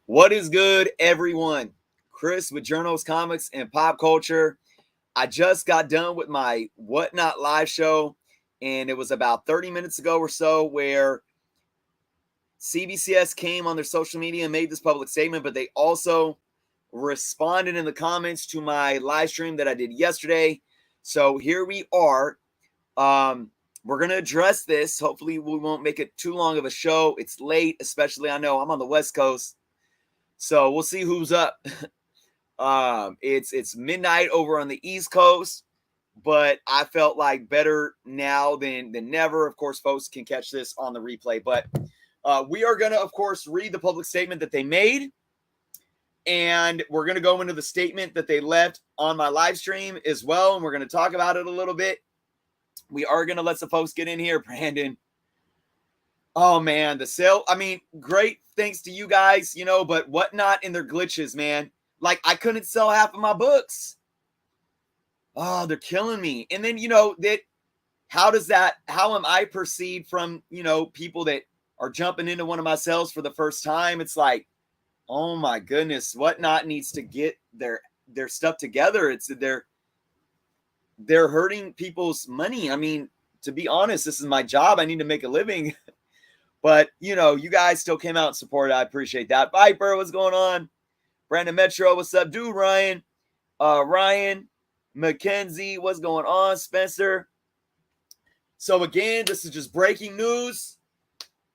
What is good, everyone? Chris with Journals, Comics, and Pop Culture. I just got done with my Whatnot live show, and it was about 30 minutes ago or so where CBCS came on their social media and made this public statement, but they also responded in the comments to my live stream that I did yesterday. So here we are. We're going to address this. Hopefully we won't make it too long of a show. It's late, especially I know I'm on the West Coast. So we'll see who's up. It's midnight over on the East Coast, but I felt like better now than never. Of course, folks can catch this on the replay, but we are going to, of course, read the public statement that they made, and we're going to go into the statement that they left on my live stream as well, and we're going to talk about it a little bit. We are going to let some folks get in here. Brandon. Oh, man, the sale. I mean, great. Thanks to you guys, but Whatnot in their glitches, man. Like, I couldn't sell half of my books. Oh, they're killing me. And then, how am I perceived from, people that are jumping into one of my sales for the first time? It's like, oh my goodness, Whatnot needs to get their stuff together. They're hurting people's money. I mean, to be honest, this is my job. I need to make a living. But, you guys still came out and supported. I appreciate that. Viper, what's going on? Brandon Metro, what's up? Dude, Ryan. Ryan. Mackenzie, what's going on? Spencer. So, again, this is just breaking news.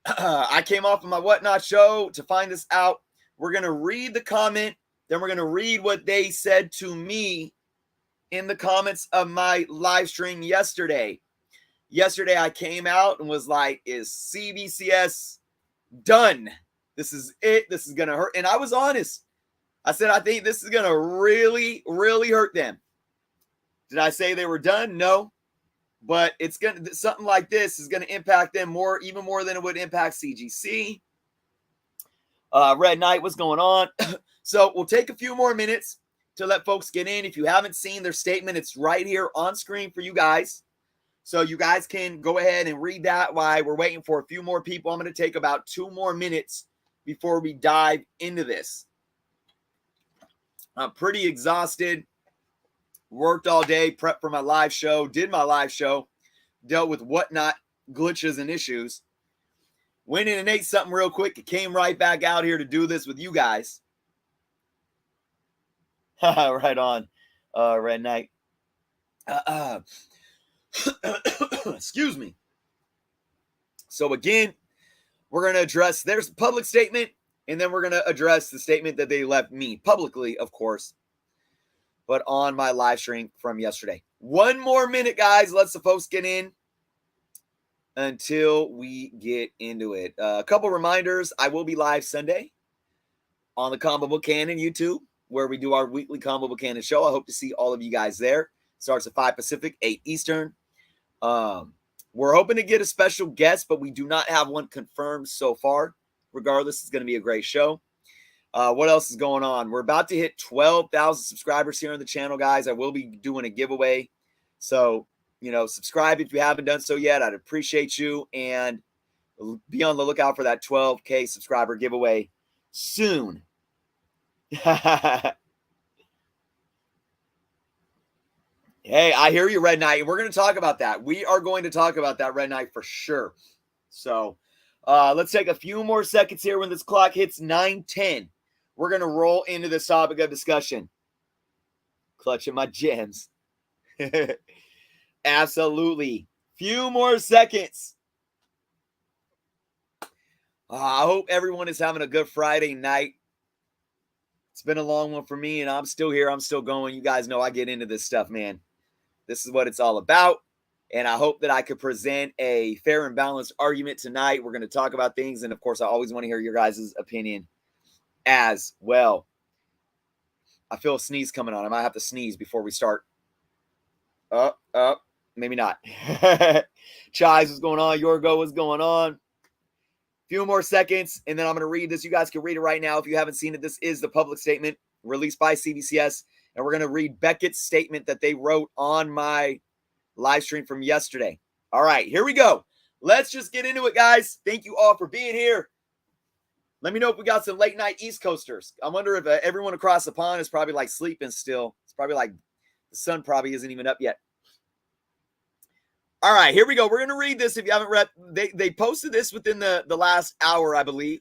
I came off of my Whatnot show to find this out. We're going to read the comment. Then we're going to read what they said to me in the comments of my live stream yesterday. Yesterday, I came out and was like, is CBCS done? This is it. This is going to hurt. And I was honest. I said, I think this is going to really, really hurt them. Did I say they were done? No. But it's going to, something like this is going to impact them even more than it would impact CGC. Red Knight, what's going on? So we'll take a few more minutes to let folks get in. If you haven't seen their statement, it's right here on screen for you guys. So you guys can go ahead and read that while we're waiting for a few more people. I'm going to take about 2 more minutes before we dive into this. I'm pretty exhausted. Worked all day, prepped for my live show, did my live show, dealt with Whatnot glitches and issues. Went in and ate something real quick. It came right back out here to do this with you guys. Right on, Red Knight. Excuse me. So again, we're going to address their public statement, and then we're going to address the statement that they left me publicly, of course, but on my live stream from yesterday. 1 more minute, guys. Let the folks get in until we get into it. A couple reminders. I will be live Sunday on the Combo Book Cannon YouTube, where we do our weekly Combo Book Cannon show. I hope to see all of you guys there. Starts at 5 Pacific, 8 Eastern. We're hoping to get a special guest, but we do not have one confirmed so far. Regardless, it's going to be a great show. What else is going on? We're about to hit 12,000 subscribers here on the channel, guys. I will be doing a giveaway. So, subscribe if you haven't done so yet. I'd appreciate you. And be on the lookout for that 12K subscriber giveaway soon. Hey, I hear you, Red Knight. We're going to talk about that. We are going to talk about that, Red Knight, for sure. So let's take a few more seconds here when this clock hits 9:10. We're going to roll into this topic of discussion. Clutching my gems. Absolutely. Few more seconds. I hope everyone is having a good Friday night. It's been a long one for me, and I'm still here. I'm still going. You guys know I get into this stuff, man. This is what it's all about, and I hope that I could present a fair and balanced argument tonight. We're going to talk about things, and, of course, I always want to hear your guys' opinion as well. I feel a sneeze coming on. I might have to sneeze before we start. Maybe not. Chais, what's going on? Yorgo, what's going on? Few more seconds, and then I'm going to read this. You guys can read it right now if you haven't seen it. This is the public statement released by CBCS, and we're going to read Beckett's statement that they wrote on my live stream from yesterday. All right, here we go. Let's just get into it, guys. Thank you all for being here. Let me know if we got some late night East Coasters. I wonder if everyone across the pond is probably like sleeping still. It's probably like the sun probably isn't even up yet. All right, here we go. We're going to read this if you haven't read. They posted this within the last hour, I believe.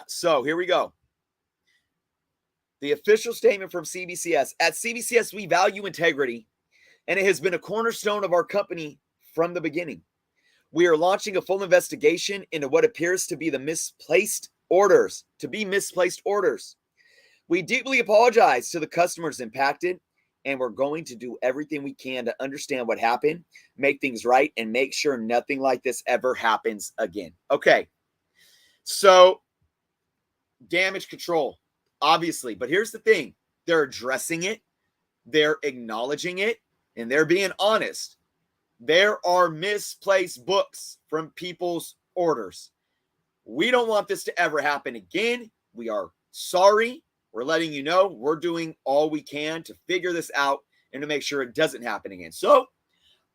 So here we go. The official statement from CBCS. At CBCS, we value integrity, and it has been a cornerstone of our company from the beginning. We are launching a full investigation into what appears to be misplaced orders. We deeply apologize to the customers impacted, and we're going to do everything we can to understand what happened, make things right, and make sure nothing like this ever happens again. Okay, so damage control, obviously. But here's the thing. They're addressing it. They're acknowledging it, and they're being honest. There are misplaced books from people's orders. We don't want this to ever happen again. We are sorry. We're letting you know we're doing all we can to figure this out and to make sure it doesn't happen again. So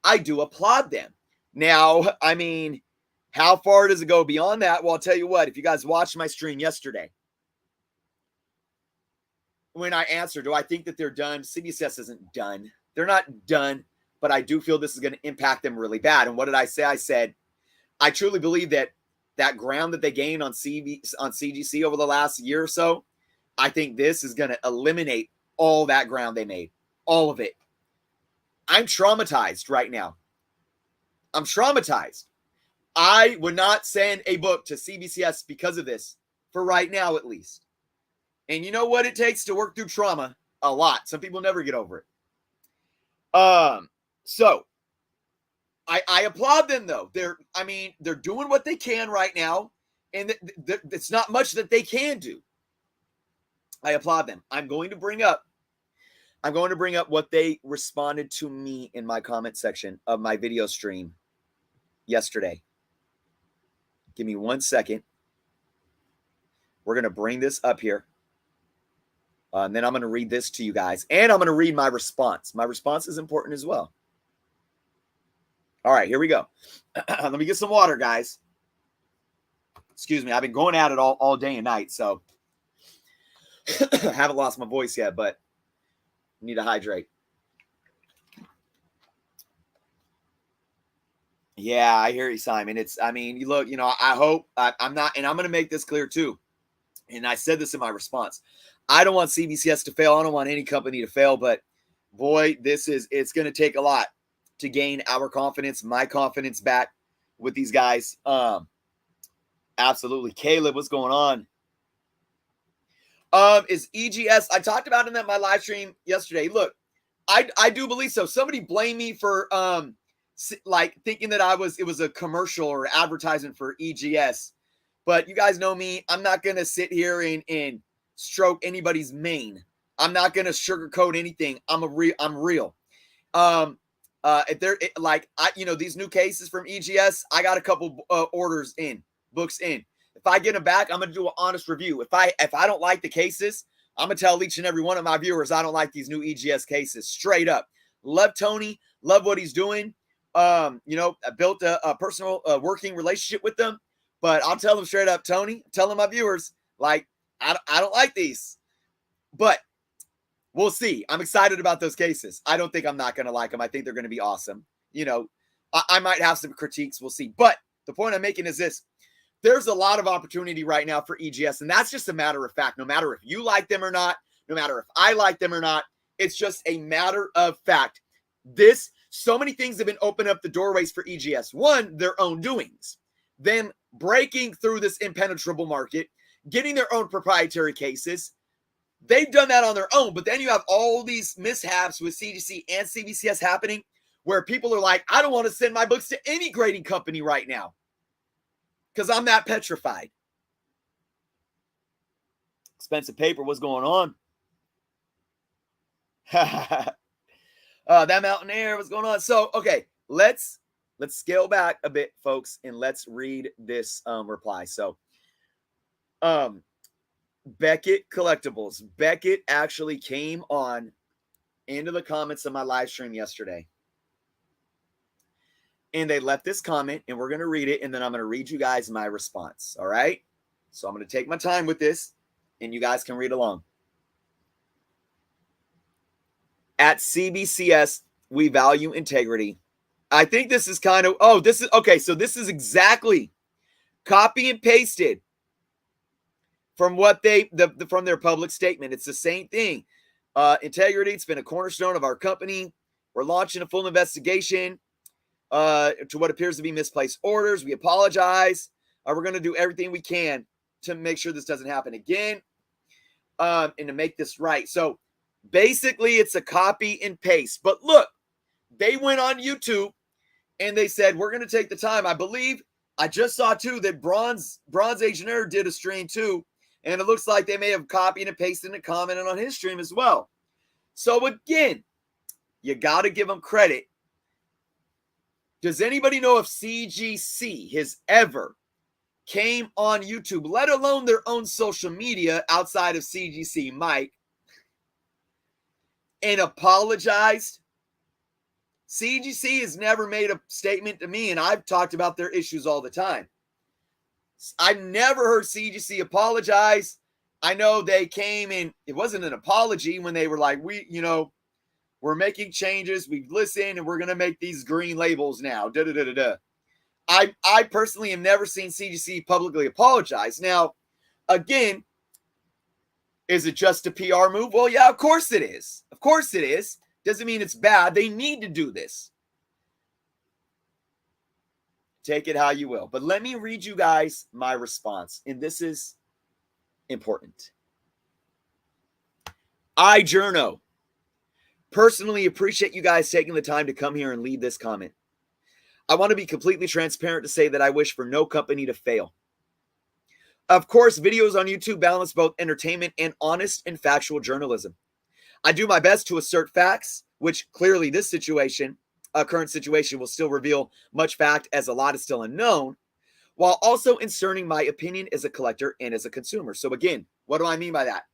I do applaud them. Now, I mean, how far does it go beyond that? Well, I'll tell you what, if you guys watched my stream yesterday, when I answered, do I think that they're done? CBCS isn't done. They're not done, but I do feel this is going to impact them really bad. And what did I say? I said, I truly believe that ground that they gained on CGC over the last year or so, I think this is going to eliminate all that ground they made, all of it. I'm traumatized right now. I'm traumatized. I would not send a book to CBCS because of this, for right now at least. And you know what it takes to work through trauma? A lot. Some people never get over it. So I applaud them though. They're doing what they can right now, and it's not much that they can do. I applaud them. I'm going to bring up what they responded to me in my comment section of my video stream yesterday. Give me 1 second. We're going to bring this up here. And then I'm going to read this to you guys. And I'm going to read my response. My response is important as well. All right, here we go. Let me get some water, guys. Excuse me. I've been going at it all day and night, so I haven't lost my voice yet, but I need to hydrate. Yeah, I hear you, Simon. You look, I hope I'm not, and I'm going to make this clear too. And I said this in my response. I don't want CBCS to fail. I don't want any company to fail, but boy, it's going to take a lot to gain our confidence, my confidence back with these guys. Absolutely. Caleb, what's going on? Is EGS, I talked about it in my live stream yesterday. Look, I do believe so. Somebody blamed me for thinking that it was a commercial or advertisement for EGS. But you guys know me. I'm not going to sit here and stroke anybody's mane. I'm not going to sugarcoat anything. I'm real. These new cases from EGS, I got a couple books in. If I get them back, I'm going to do an honest review. If I don't like the cases, I'm going to tell each and every one of my viewers I don't like these new EGS cases. Straight up. Love Tony. Love what he's doing. I built a personal working relationship with them. But I'll tell them straight up, Tony, telling my viewers, I don't like these. But we'll see. I'm excited about those cases. I don't think I'm not going to like them. I think they're going to be awesome. I might have some critiques. We'll see. But the point I'm making is this. There's a lot of opportunity right now for EGS, and that's just a matter of fact. No matter if you like them or not, no matter if I like them or not, it's just a matter of fact. So many things have been opening up the doorways for EGS. One, their own doings. Them breaking through this impenetrable market, getting their own proprietary cases. They've done that on their own, but then you have all these mishaps with CGC and CBCS happening where people are like, I don't want to send my books to any grading company right now because I'm that petrified. Expensive paper, what's going on? That mountain air, what's going on? So, okay, let's scale back a bit, folks, and let's read this reply. So, Beckett Collectibles. Beckett actually came on into the comments of my live stream yesterday. And they left this comment, and we're going to read it, and then I'm going to read you guys my response. All right? So I'm going to take my time with this, and you guys can read along. At CBCS, we value integrity. I think this is kind of, so this is exactly copy and pasted from what from their public statement. It's the same thing. Integrity, it's been a cornerstone of our company. We're launching a full investigation to what appears to be misplaced orders. We apologize. We're going to do everything we can to make sure this doesn't happen again, and to make this right. So basically, it's a copy and paste. But look, they went on YouTube and they said, we're going to take the time. I believe I just saw too that Bronze Age Nerd did a stream too. And it looks like they may have copied and pasted and commented on his stream as well. So again, you got to give them credit. Does anybody know if CGC has ever came on YouTube, let alone their own social media outside of CGC Mike, and apologized? CGC has never made a statement to me, and I've talked about their issues all the time. I've never heard CGC apologize. I know they came and it wasn't an apology when they were like, we're making changes. We've listened and we're going to make these green labels now. I personally have never seen CGC publicly apologize. Now, again, is it just a PR move? Well, yeah, of course it is. Of course it is. Doesn't mean it's bad. They need to do this. Take it how you will. But let me read you guys my response. And this is important. I, Journo, personally appreciate you guys taking the time to come here and leave this comment. I want to be completely transparent to say that I wish for no company to fail. Of course, videos on YouTube balance both entertainment and honest and factual journalism. I do my best to assert facts, which clearly this current situation will still reveal much fact as a lot is still unknown, while also inserting my opinion as a collector and as a consumer. So again, what do I mean by that?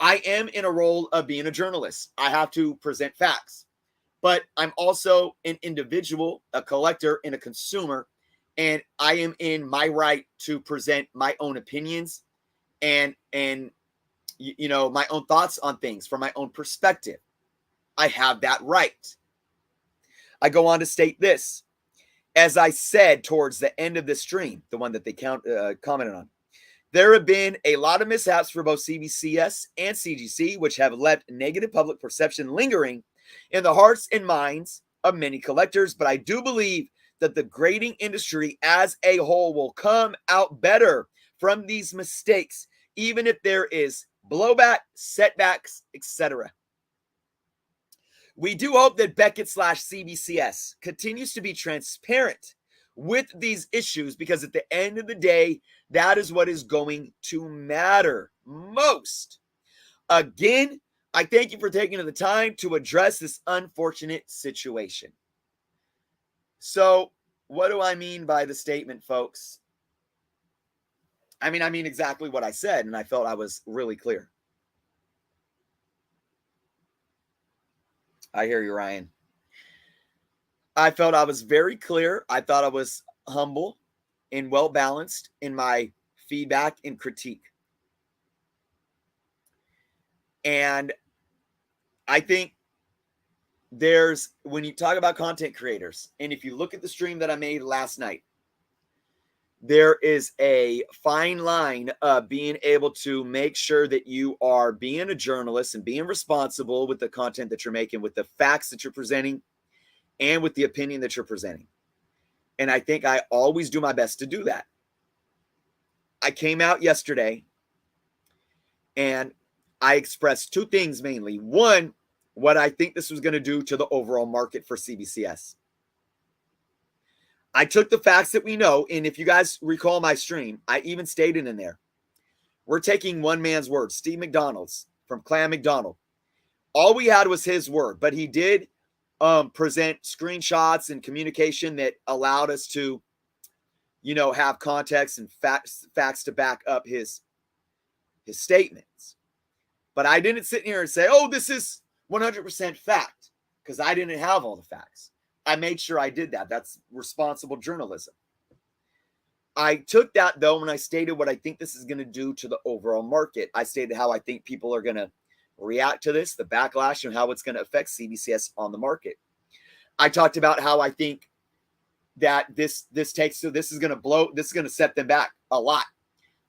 I am in a role of being a journalist. I have to present facts, but I'm also an individual, a collector, and a consumer, and I am in my right to present my own opinions and my own thoughts on things from my own perspective. I have that right. I go on to state this. As I said towards the end of the stream, the one that they commented on, there have been a lot of mishaps for both CBCS and CGC, which have left negative public perception lingering in the hearts and minds of many collectors. But I do believe that the grading industry as a whole will come out better from these mistakes, even if there is blowback, setbacks, etc. We do hope that Beckett / CBCS continues to be transparent with these issues, because at the end of the day, that is what is going to matter most. Again, I thank you for taking the time to address this unfortunate situation. So, what do I mean by the statement, folks? I mean exactly what I said, and I felt I was really clear. I hear you, Ryan. I felt I was very clear. I thought I was humble and well-balanced in my feedback and critique. And I think when you talk about content creators, and if you look at the stream that I made last night, there is a fine line of being able to make sure that you are being a journalist and being responsible with the content that you're making, with the facts that you're presenting, and with the opinion that you're presenting. And I think I always do my best to do that. I came out yesterday and I expressed two things mainly. One, what I think this was going to do to the overall market for CBCS. I took the facts that we know, and if you guys recall my stream, I even stated in there, we're taking one man's word, Steve McDonald's from Clan McDonald. All we had was his word, but he did present screenshots and communication that allowed us to, have context and facts to back up his statements. But I didn't sit here and say, oh, this is 100% fact, because I didn't have all the facts. I made sure I did that. That's responsible journalism. I took that, though, when I stated what I think this is going to do to the overall market. I stated how I think people are going to react to this, the backlash, and how it's going to affect CBCS on the market. I talked about how I think that this is going to blow, this is going to set them back a lot.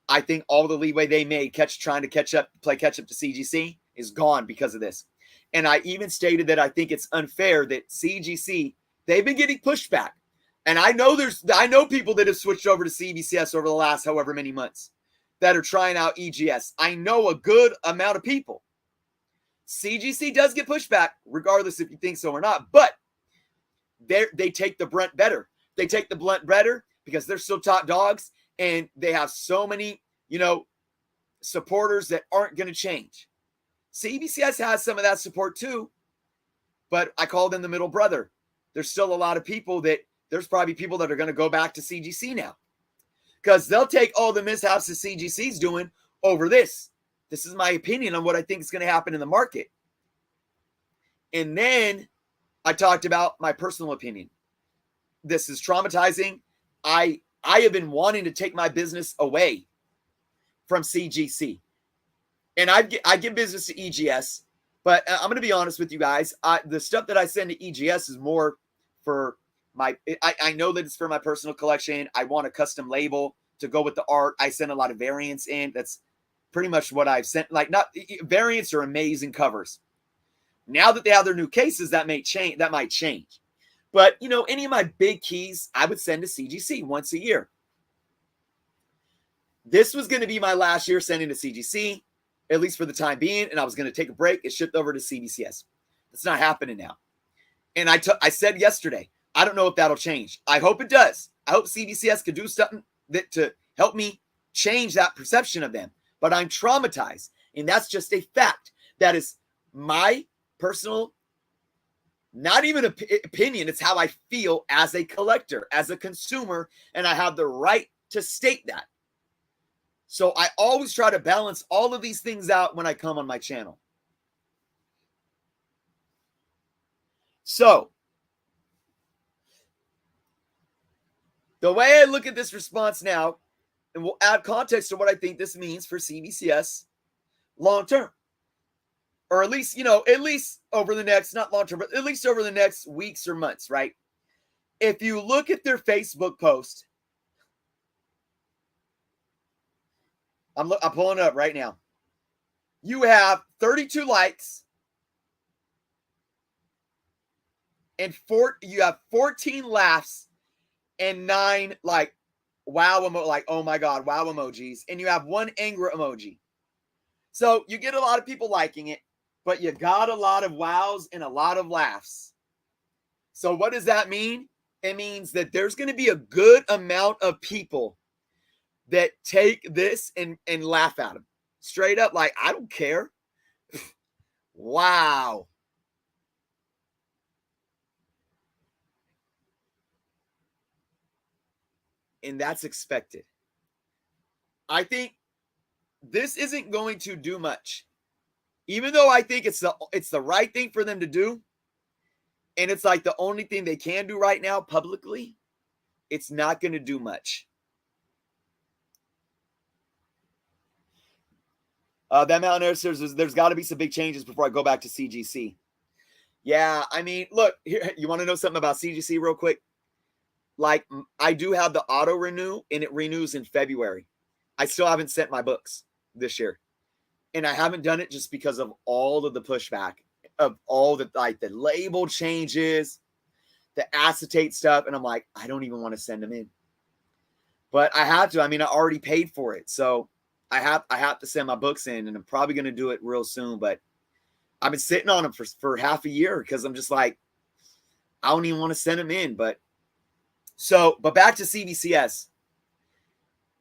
I think all the leeway they made trying to play catch up to CGC is gone because of this. And I even stated that I think it's unfair that CGC, they've been getting pushed back. And I know people that have switched over to CBCS over the last however many months that are trying out EGS. I know a good amount of people. CGC does get pushed back, regardless if you think so or not, but they take the brunt better. They take the blunt better because they're still top dogs, and they have so many, supporters that aren't going to change. CBCS has some of that support too, but I call them the middle brother. There's still a lot of people there's probably people that are going to go back to CGC now because they'll take all the mishaps that CGC's doing over this. This is my opinion on what I think is going to happen in the market. And then I talked about my personal opinion. This is traumatizing. I have been wanting to take my business away from CGC. And I give business to EGS, but I'm going to be honest with you guys. The stuff that I send to EGS is more for I know that it's for my personal collection. I want a custom label to go with the art. I send a lot of variants in. That's pretty much what I've sent. Like, not variants are amazing covers. Now that they have their new cases, that might change. But, any of my big keys, I would send to CGC once a year. This was going to be my last year sending to CGC, at least for the time being, and I was going to take a break and shift over to CBCS. That's not happening now. And I said yesterday, I don't know if that'll change. I hope it does. I hope CBCS could do something to help me change that perception of them. But I'm traumatized, and that's just a fact. That is my personal, not even opinion. It's how I feel as a collector, as a consumer, and I have the right to state that. So I always try to balance all of these things out when I come on my channel. So the way I look at this response now, and we'll add context to what I think this means for CBCS long term. Or at least over the next, not long term, but at least over the next weeks or months, right? If you look at their Facebook post, I'm pulling it up right now. You have 32 likes and you have 14 laughs and 9 oh my God, wow emojis, and you have 1 anger emoji. So you get a lot of people liking it, but you got a lot of wows and a lot of laughs. So what does that mean? It means that there's going to be a good amount of people that take this and laugh at him. Straight up, like, I don't care. Wow. And that's expected. I think this isn't going to do much. Even though I think it's the right thing for them to do, and it's like the only thing they can do right now publicly, it's not going to do much. That Mountain says there's got to be some big changes before I go back to CGC. Yeah, I mean, look, here, you want to know something about CGC real quick? Like, I do have the auto renew, and it renews in February. I still haven't sent my books this year. And I haven't done it just because of all of the pushback, of all the label changes, the acetate stuff. And I'm like, I don't even want to send them in. But I have to. I mean, I already paid for it. So I have to send my books in, and I'm probably going to do it real soon. But I've been sitting on them for half a year because I'm just like, I don't even want to send them in. But back to CBCS.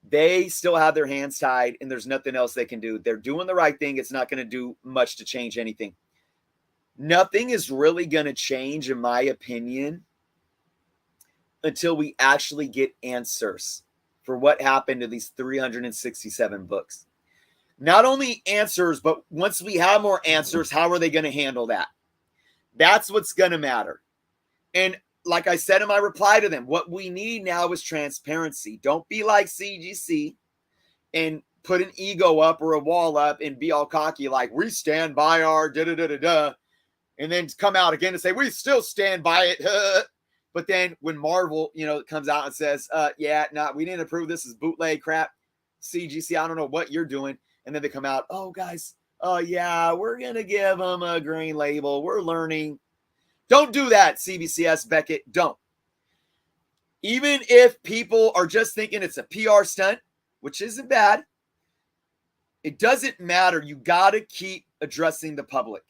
They still have their hands tied, and there's nothing else they can do. They're doing the right thing. It's not going to do much to change anything. Nothing is really going to change, in my opinion, until we actually get answers for what happened to these 367 books. Not only answers, but once we have more answers, how are they going to handle that? That's what's going to matter. And like I said in my reply to them, what we need now is transparency. Don't be like CGC and put an ego up or a wall up and be all cocky like we stand by our da-da-da-da-da, and then come out again and say we still stand by it. But then when Marvel, comes out and says, we didn't approve this as bootleg crap. CGC, I don't know what you're doing. And then they come out, oh, guys, we're going to give them a green label. We're learning. Don't do that, CBCS, Beckett. Don't. Even if people are just thinking it's a PR stunt, which isn't bad, it doesn't matter. You got to keep addressing the public.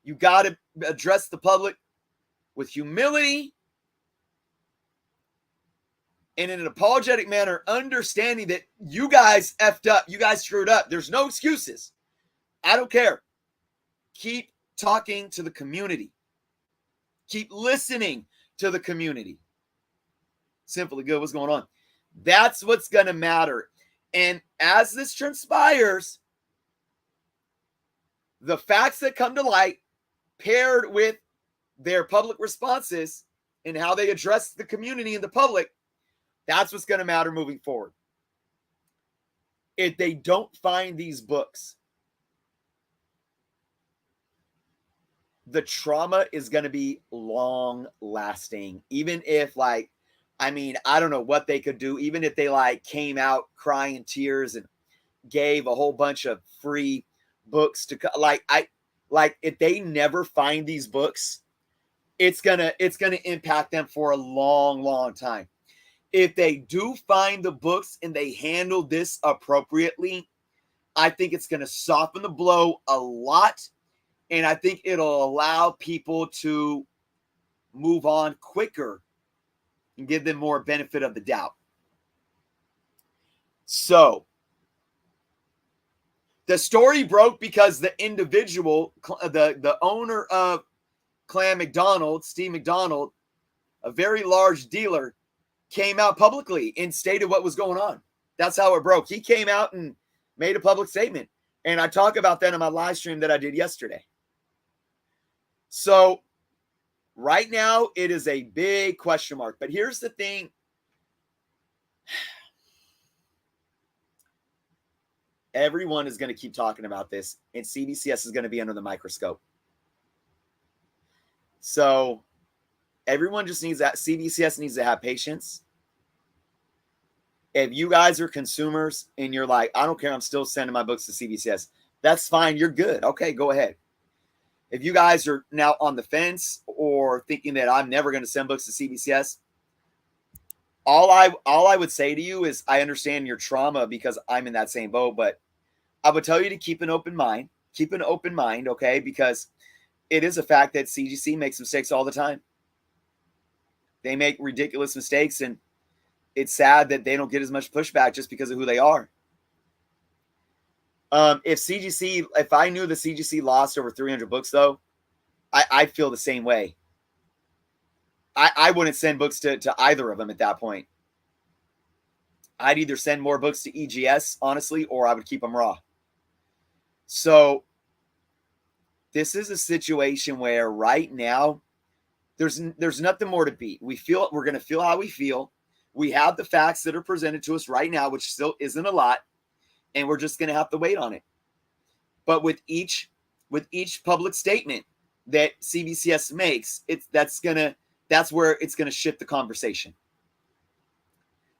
You got to address the public with humility and in an apologetic manner, understanding that you guys effed up. You guys screwed up. There's no excuses. I don't care. Keep talking to the community. Keep listening to the community. Simply good. What's going on? That's what's going to matter. And as this transpires, the facts that come to light, paired with their public responses and how they address the community and the public, that's what's going to matter moving forward. If they don't find these books, the trauma is going to be long lasting. Even if I don't know what they could do. Even if they came out crying in tears and gave a whole bunch of free books to if they never find these books, it's gonna impact them for a long, long time. If they do find the books and they handle this appropriately, I think it's going to soften the blow a lot. And I think it'll allow people to move on quicker and give them more benefit of the doubt. So the story broke because the individual, the owner of Clan McDonald, Steve McDonald, a very large dealer, came out publicly and stated what was going on. That's how it broke. He came out and made a public statement. And I talk about that in my live stream that I did yesterday. So right now, it is a big question mark. But here's the thing. Everyone is going to keep talking about this, and CBCS is going to be under the microscope. So everyone just needs that. CBCS needs to have patience. If you guys are consumers and you're like, I don't care, I'm still sending my books to CBCS, that's fine. You're good. Okay, go ahead. If you guys are now on the fence or thinking that I'm never going to send books to CBCS, all I would say to you is I understand your trauma because I'm in that same boat, but I would tell you to keep an open mind. Keep an open mind, okay? Because it is a fact that CGC makes mistakes all the time. They make ridiculous mistakes, and it's sad that they don't get as much pushback just because of who they are. If I knew the CGC lost over 300 books, though, I'd feel the same way. I wouldn't send books to either of them at that point. I'd either send more books to EGS, honestly, or I would keep them raw. So this is a situation where right now there's nothing more to beat. We're going to feel how we feel. We have the facts that are presented to us right now, which still isn't a lot, and we're just going to have to wait on it. But with each public statement that CBCS makes, that's where it's going to shift the conversation.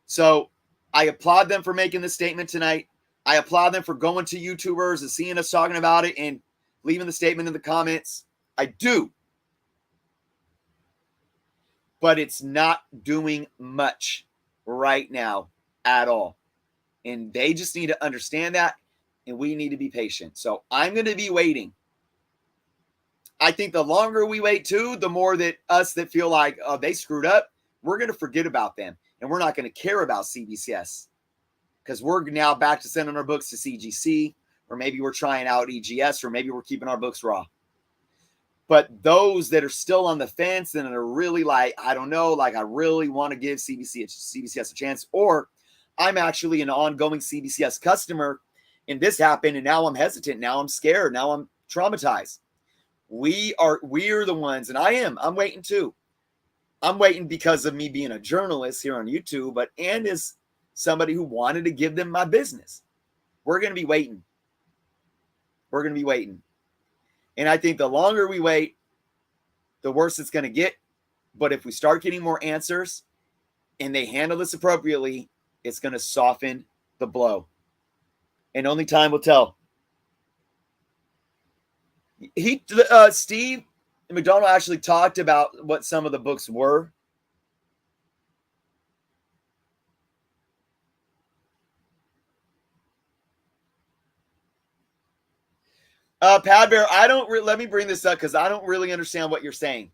So I applaud them for making this statement tonight. I applaud them for going to YouTubers and seeing us talking about it and leaving the statement in the comments. I do. But it's not doing much right now at all. And they just need to understand that, and we need to be patient. So I'm going to be waiting. I think the longer we wait, too, the more that us that feel like, oh, they screwed up, we're going to forget about them. And we're not going to care about CBCS because we're now back to sending our books to CGC, or maybe we're trying out EGS, or maybe we're keeping our books raw. But those that are still on the fence and are really like, I don't know, like I really want to give CBCS a chance, or I'm actually an ongoing CBCS customer and this happened and now I'm hesitant. Now I'm scared. Now I'm traumatized. We're the ones, and I'm waiting too. I'm waiting because of me being a journalist here on YouTube, and as somebody who wanted to give them my business. We're going to be waiting. We're going to be waiting. And I think the longer we wait, the worse it's going to get. But if we start getting more answers and they handle this appropriately, it's going to soften the blow. And only time will tell. Steve McDonald actually talked about what some of the books were. Pad Bear, let me bring this up because I don't really understand what you're saying.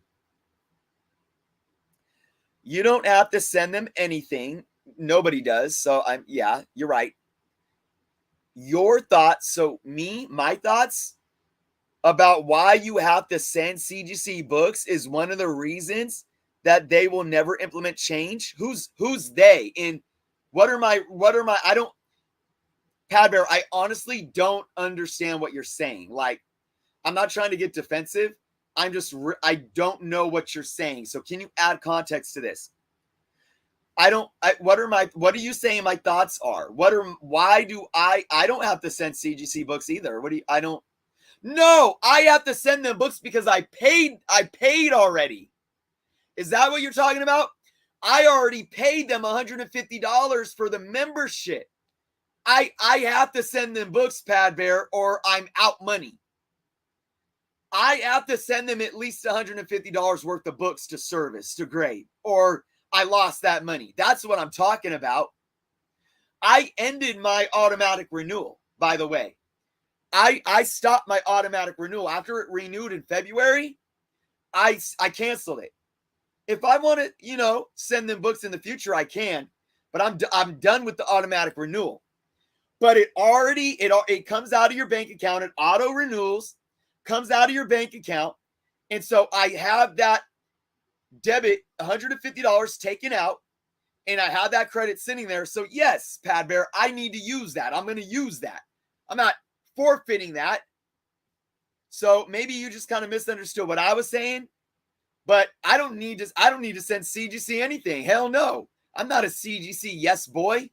You don't have to send them anything. Nobody does. So yeah, you're right. Your thoughts. So my thoughts about why you have to send CGC books is one of the reasons that they will never implement change. Who's they? And what are my, Pad Bear, I honestly don't understand what you're saying. Like, I'm not trying to get defensive. I don't know what you're saying. So can you add context to this? What are you saying my thoughts are? Why do I don't have to send CGC books either. No, I have to send them books because I paid already. Is that what you're talking about? I already paid them $150 for the membership. I have to send them books, Pad Bear, or I'm out money. I have to send them at least $150 worth of books to service, to grade, or I lost that money. That's what I'm talking about. I ended my automatic renewal, by the way. I stopped my automatic renewal. After it renewed in February, I canceled it. If I want to, send them books in the future, I can, but I'm done with the automatic renewal. But it comes out of your bank account. It auto renewals, comes out of your bank account. And so I have that debit $150 taken out, and I have that credit sitting there. So yes, Pad Bear, I need to use that. I'm going to use that. I'm not forfeiting that. So maybe you just kind of misunderstood what I was saying, but I don't need to send CGC anything. Hell no. I'm not a CGC yes boy.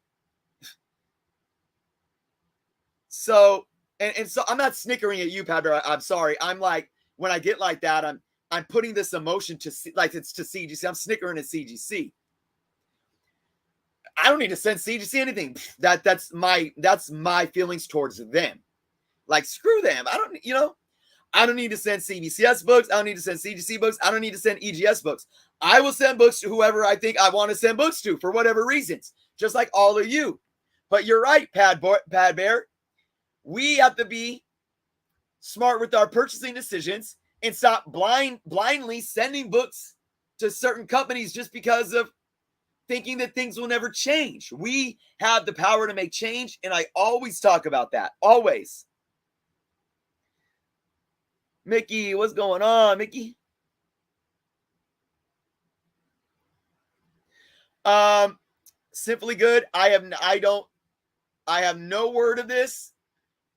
So, and so I'm not snickering at you, Pad Bear. I'm sorry. I'm like, when I get like that, I'm putting this emotion it's to CGC. I'm snickering at CGC. I don't need to send CGC anything. That's my feelings towards them. Like, screw them. I don't need to send CBCS books. I don't need to send CGC books. I don't need to send EGS books. I will send books to whoever I think I want to send books to for whatever reasons, just like all of you. But you're right, Pad Bear. We have to be smart with our purchasing decisions and stop blindly sending books to certain companies just because of thinking that things will never change. We have the power to make change, and I always talk about that. Always. Mickey, what's going on, Mickey? Simply Good. I have no word of this.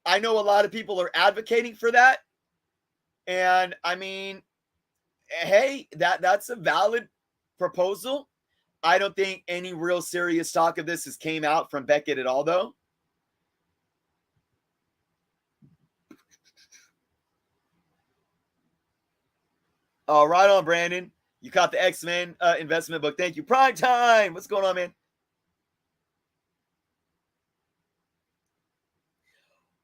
I know a lot of people are advocating for that. And I mean, hey, that's a valid proposal. I don't think any real serious talk of this has came out from Beckett at all, though. Oh, right on, Brandon. You caught the X-Men investment book. Thank you. Prime time. What's going on, man?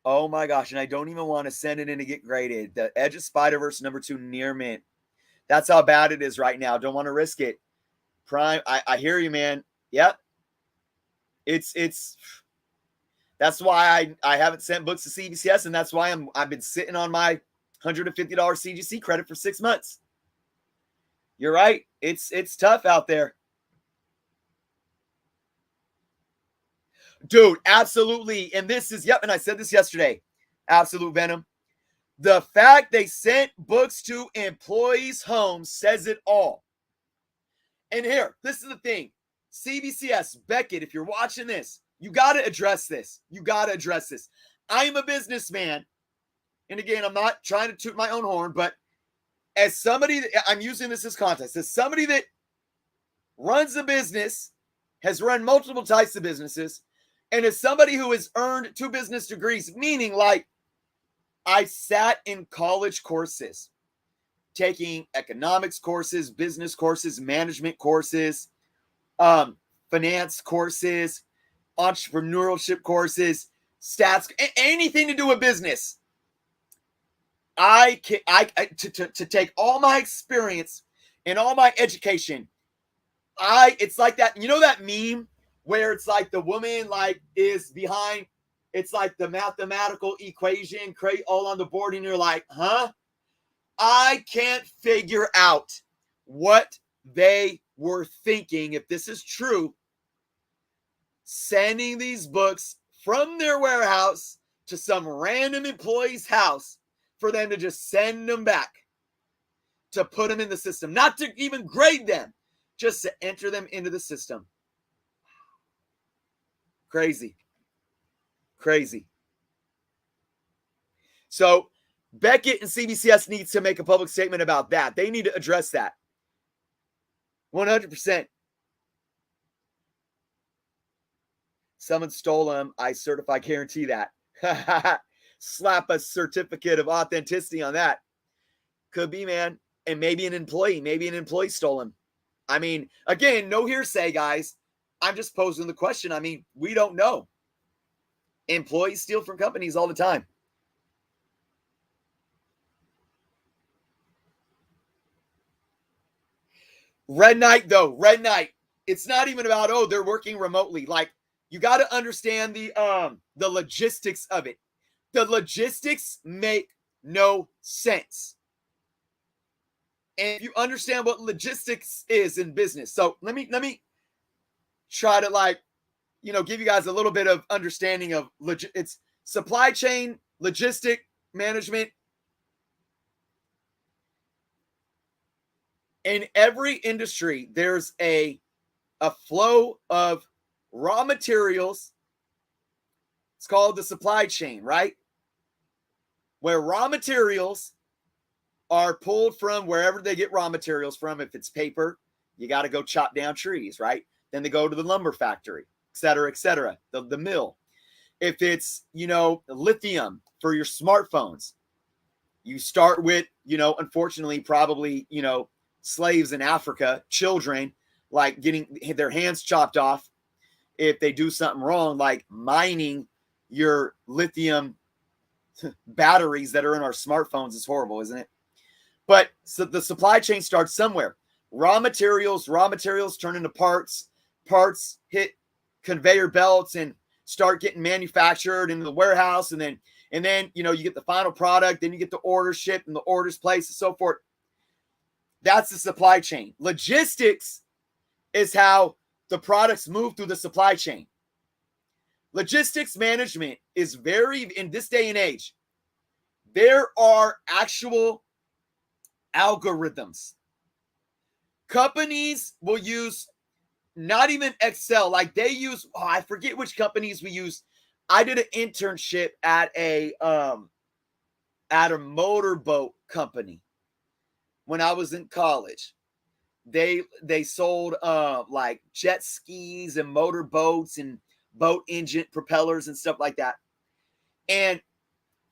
Oh my gosh, and I don't even want to send it in to get graded. The Edge of Spider-Verse #2 near mint. That's how bad it is right now. Don't want to risk it. Prime, I hear you, man. Yep. It's that's why I haven't sent books to CBCS, and that's why I've been sitting on my $150 CGC credit for 6 months. You're right. It's tough out there. Dude, absolutely. And this is, and I said this yesterday. Absolute Venom. The fact they sent books to employees' homes says it all. And here, this is the thing. CBCS, Beckett, if you're watching this, you got to address this. You got to address this. I am a businessman. And again, I'm not trying to toot my own horn, but as somebody, I'm using this as context, as somebody that runs a business, has run multiple types of businesses, and is somebody who has earned 2 business degrees, meaning like I sat in college courses, taking economics courses, business courses, management courses, finance courses, entrepreneurship courses, stats, anything to do with business. To take all my experience and all my education, it's like that, you know, that meme where it's like the woman like is behind, it's like the mathematical equation all on the board, and you're like, huh? I can't figure out what they were thinking, if this is true, sending these books from their warehouse to some random employee's house for them to just send them back, to put them in the system, not to even grade them, just to enter them into the system. Crazy. Crazy. So Beckett and CBCS needs to make a public statement about that. They need to address that. 100%. Someone stole them. I guarantee that. Slap a certificate of authenticity on that. Could be, man. And maybe an employee stole them. I mean, again, no hearsay, guys. I'm just posing the question. I mean, we don't know. Employees steal from companies all the time. Red Knight, though. Red Knight. It's not even about, oh, they're working remotely. Like, you got to understand the logistics of it. The logistics make no sense. And if you understand what logistics is in business, so let me try to, like, you know, give you guys a little bit of understanding of it's supply chain, logistic management. In every industry, there's a flow of raw materials. It's called the supply chain, right? Where raw materials are pulled from wherever they get raw materials from. If it's paper, you got to go chop down trees, right? Then they go to the lumber factory, et cetera, the mill. If it's, you know, lithium for your smartphones, you start with, you know, unfortunately, probably, you know, slaves in Africa, children, like getting their hands chopped off if they do something wrong, like mining your lithium batteries that are in our smartphones is horrible, isn't it? But so the supply chain starts somewhere. Raw materials turn into parts hit conveyor belts and start getting manufactured into the warehouse, and then you know, you get the final product, then you get the order shipped and the orders placed and so forth. That's the supply chain. Logistics is how the products move through the supply chain. Logistics management is very, in this day and age, there are actual algorithms. Companies will use not even Excel, like they use, I forget which companies we use. I did an internship at a motorboat company when I was in college. They sold like jet skis and motorboats and boat engine propellers and stuff like that. And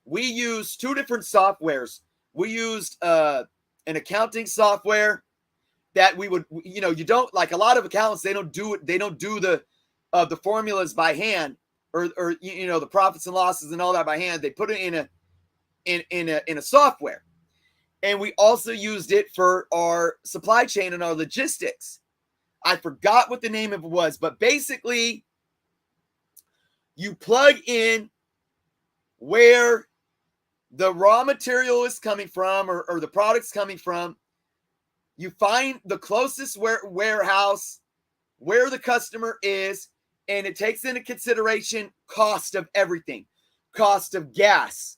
we used 2 different softwares. We used an accounting software that we would, you know, you don't, like a lot of accountants, they don't do the formulas by hand, or you know, the profits and losses and all that by hand. They put it in a software. And we also used it for our supply chain and our logistics. I forgot what the name of it was, but basically you plug in where the raw material is coming from, or the product's coming from. You find the closest warehouse where the customer is, and it takes into consideration cost of everything, cost of gas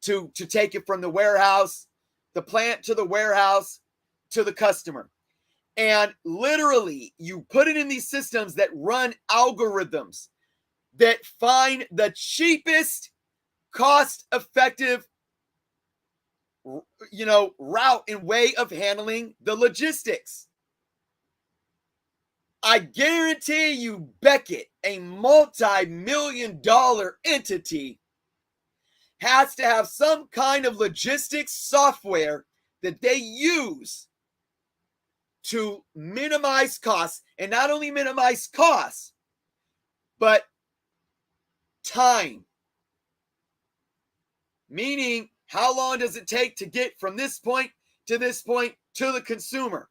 to take it from the warehouse, the plant, to the warehouse, to the customer. And literally, you put it in these systems that run algorithms that find the cheapest, cost-effective, you know, route and way of handling the logistics. I guarantee you, Beckett, a multi-million-dollar entity, has to have some kind of logistics software that they use to minimize costs, and not only minimize costs, but time. Meaning, how long does it take to get from this point to this point to the consumer?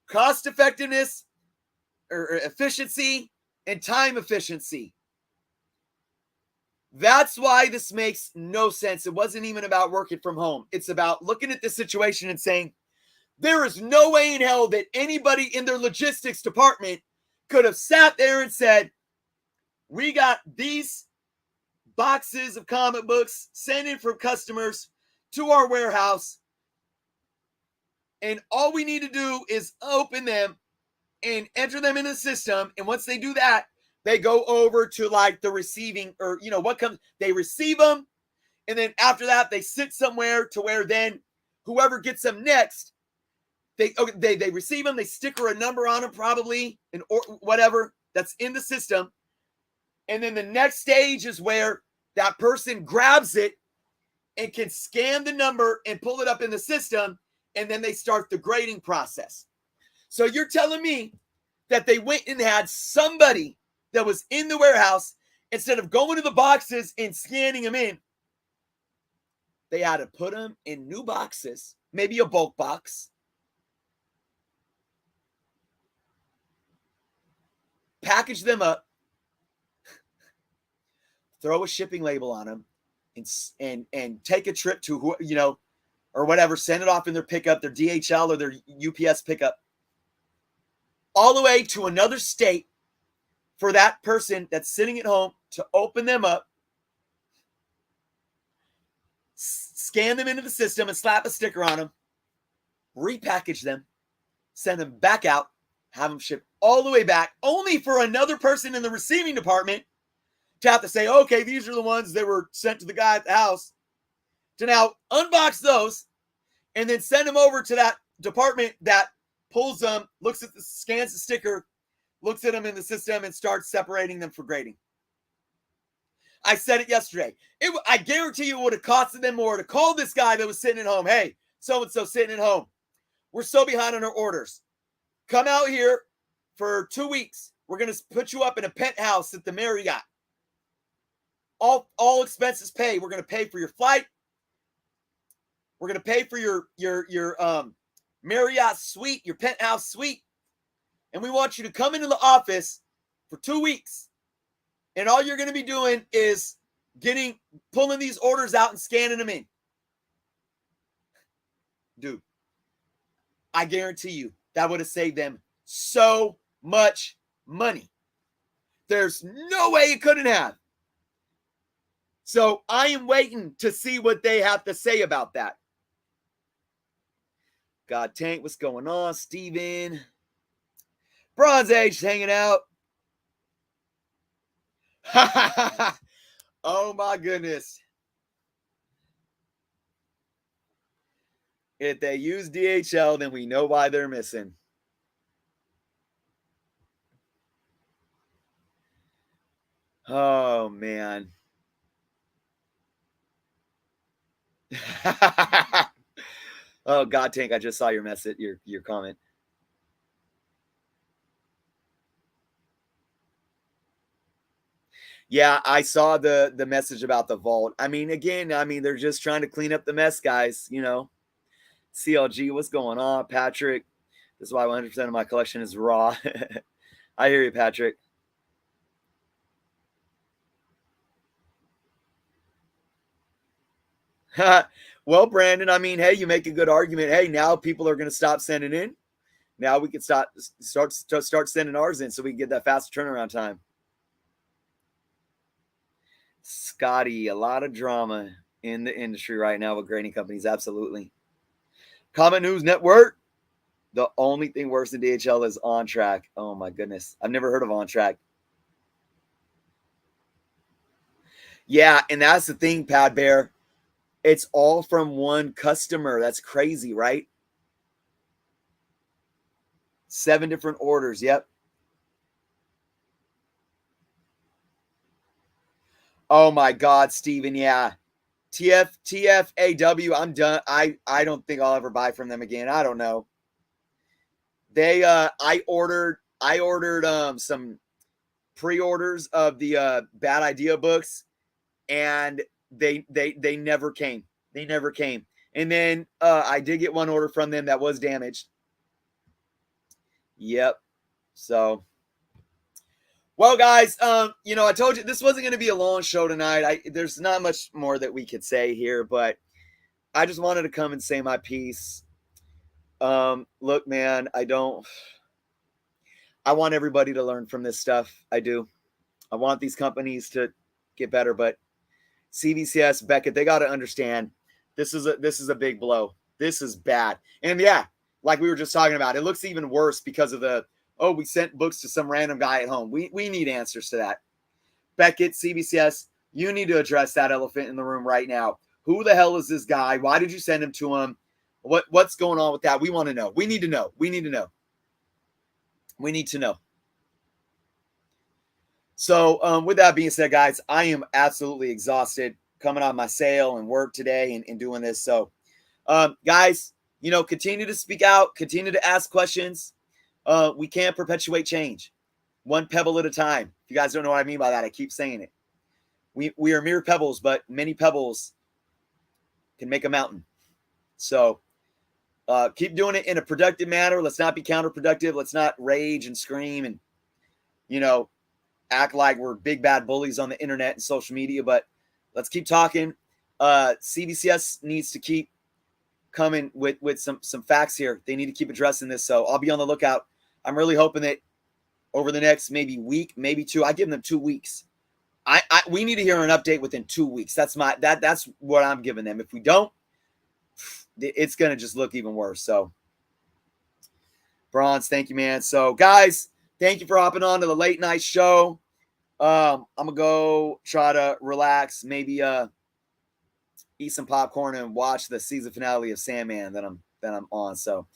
Cost effectiveness or efficiency and time efficiency. That's why this makes no sense. It wasn't even about working from home. It's about looking at the situation and saying, there is no way in hell that anybody in their logistics department could have sat there and said, we got these boxes of comic books sent in from customers to our warehouse, and all we need to do is open them and enter them in the system. And once they do that, they go over to like the receiving, or what comes, they receive them, and then after that they sit somewhere to where then whoever gets them next, they receive them, they sticker a number on them, probably, and or whatever that's in the system, and then the next stage is where that person grabs it and can scan the number and pull it up in the system, and then they start the grading process. So you're telling me that they went and had somebody that was in the warehouse, instead of going to the boxes and scanning them in, they had to put them in new boxes, maybe a bulk box, package them up, throw a shipping label on them, and take a trip to or whatever, send it off in their pickup, their DHL or their UPS pickup, all the way to another state for that person that's sitting at home to open them up, scan them into the system and slap a sticker on them, repackage them, send them back out, have them shipped all the way back, only for another person in the receiving department to have to say, okay, these are the ones that were sent to the guy at the house, to now unbox those and then send them over to that department that pulls them, looks at the, scans the sticker, looks at them in the system, and starts separating them for grading. I said it yesterday. I guarantee you it would have costed them more to call this guy that was sitting at home. Hey, so-and-so sitting at home. We're so behind on our orders. Come out here for 2 weeks. We're going to put you up in a penthouse at the Marriott. All expenses paid. We're going to pay for your flight. We're going to pay for your Marriott suite, your penthouse suite. And we want you to come into the office for 2 weeks. And all you're going to be doing is pulling these orders out and scanning them in. Dude, I guarantee you that would have saved them so much money. There's no way it couldn't have. So I am waiting to see what they have to say about that. God Tank, what's going on? Steven. Bronze Age hanging out. Oh my goodness. If they use DHL, then we know why they're missing. Oh man. Oh, God Tank, I just saw your message, your comment. Yeah, I saw the message about the vault. I mean, again, they're just trying to clean up the mess, guys. CLG, what's going on, Patrick? This is why 100% of my collection is raw. I hear you, Patrick. Well, Brandon, hey, you make a good argument. Hey, now people are going to stop sending in. Now we can start sending ours in so we can get that faster turnaround time. Scotty, a lot of drama in the industry right now with grading companies. Absolutely. Comment News Network. The only thing worse than DHL is On Track. Oh my goodness. I've never heard of On Track. Yeah, and that's the thing, Pad Bear. It's all from one customer. That's crazy, right? 7 different orders. Yep. Oh my God, Steven. Yeah. TFAW. I'm done. I don't think I'll ever buy from them again. I don't know. I ordered some pre-orders of the Bad Idea books, and they never came. They never came. And then I did get one order from them that was damaged. Yep. So, well, guys, I told you this wasn't going to be a long show tonight. There's not much more that we could say here, but I just wanted to come and say my piece. Look, man, I want everybody to learn from this stuff. I do. I want these companies to get better, but CBCS, Beckett, they got to understand this is a big blow. This is bad. And yeah, like we were just talking about, it looks even worse because of we sent books to some random guy at home. We need answers to that. Beckett, CBCS, you need to address that elephant in the room right now. Who the hell is this guy? Why did you send him to him? What's going on with that? We want to know. We need to know. We need to know. We need to know. So with that being said, guys, I am absolutely exhausted coming on my sale and work today and doing this. So guys, continue to speak out, continue to ask questions. We can't perpetuate change one pebble at a time. If you guys don't know what I mean by that, I keep saying it. We are mere pebbles, but many pebbles can make a mountain. So keep doing it in a productive manner. Let's not be counterproductive. Let's not rage and scream and, act like we're big bad bullies on the internet and social media, but let's keep talking. CBCS needs to keep coming with some facts here. They need to keep addressing this. So I'll be on the lookout. I'm really hoping that over the next maybe week, maybe 2, I give them 2 weeks. We need to hear an update within 2 weeks. That's what I'm giving them. If we don't, it's going to just look even worse. So Bronze, thank you, man. So guys, thank you for hopping on to the late night show. I'm gonna go try to relax, maybe eat some popcorn and watch the season finale of Sandman that I'm on. So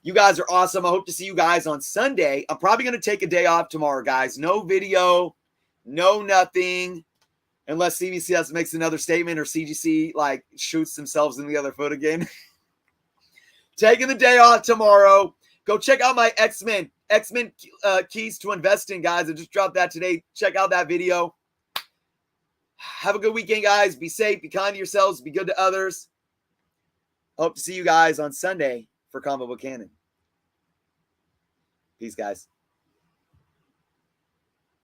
you guys are awesome. I hope to see you guys on Sunday. I'm probably gonna take a day off tomorrow, guys. No video, no nothing, unless CBCS makes another statement or CGC like shoots themselves in the other foot again. Taking the day off tomorrow. Go check out my X-Men keys to invest in, guys. I just dropped that today. Check out that video. Have a good weekend, guys. Be safe. Be kind to yourselves. Be good to others. Hope to see you guys on Sunday for Combo Book Cannon. Peace, guys.